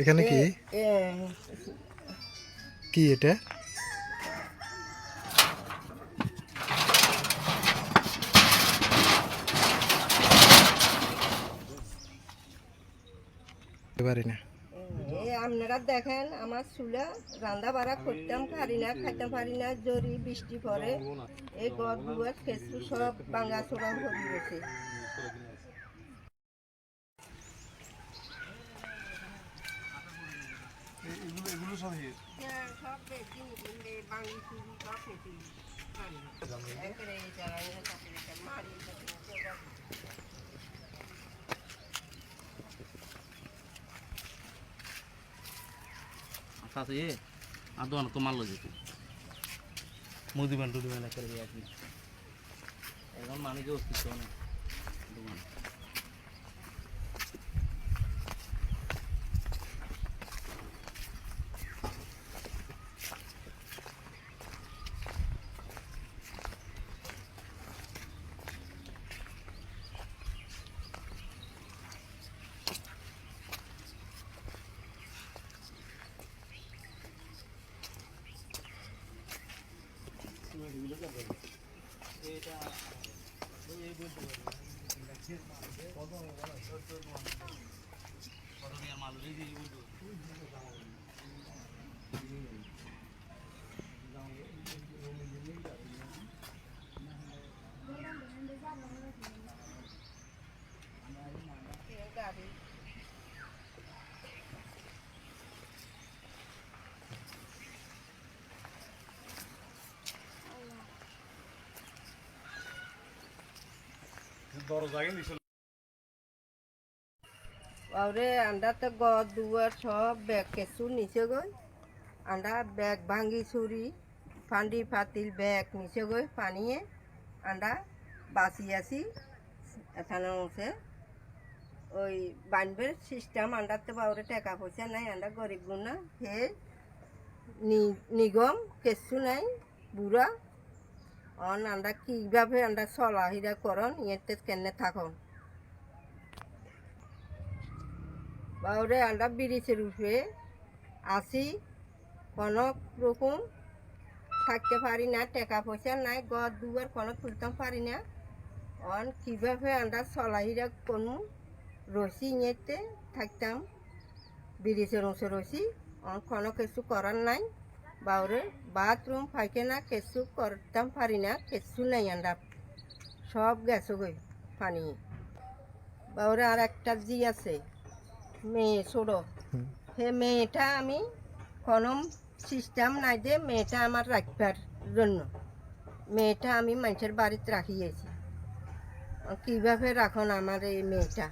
এখানে কি কি এটা? পারি না। আপনারা দেখেন আমার চুলা রান্না বাড়া করতাম পারি না, খাইতে পারি না। জরি বৃষ্টি পরে এই গদ দুয়ার খেসু সব বাঙ্গা চোরা হয়ে গেছে। সব বেশি বাঙি চুরি সব বেশি মারি সাথে আর দোকান তো মারলো যেত মুদিবান টুদিবান করে দিয়ে আসি এখন মানুষকে অস্তিত্ব নেই দোকান আরে আন্ডা তো গদ দুয়ার সব ব্যাগ কেসু নিচে গই আন্ডা ব্যাগ ভাঙ্গি চুরি ফান্ডি ফাতিল ব্যাগ নিচে গই পানিয়ে আন্ডা বাঁচি আছি এখানে হচ্ছে ওই বানবের সিস্টেম আন্ডাতে বাউরে টাকা পয়সা নাই আন্ডা গরিব গুনা হে নিগম কেসু নাই বুড়া অন আন্ডা কীভাবে আন্ডা চলাহিরা করন ইয়েতে কেনে থাকুন বাউরে আন্ডা ব্রিজের উপরে আসি কোনো রকম থাকতে পারি না টাকা পয়সা নাই গদ দুবার কোনো তুলতে পারি না অন কীভাবে আন্ডা চলাহিরা কোনো রসি ইয়েতে থাকতাম ব্রিজের উঁচু রসি অন কোনো কিছু করার নাই বাউরে বাথরুম পায়খানা কিছু করতাম পারি না কিছু নাই আন্ডা সব গেছো গই পানি বাউরে আর একটা জি আছে মেয়ে ছোটো সে মেয়েটা আমি কোনো সিস্টেম নাই যে মেয়েটা আমার রাখবার জন্য মেয়েটা আমি মানুষের বাড়িতে রাখিয়েছি কীভাবে রাখুন আমার এই মেয়েটা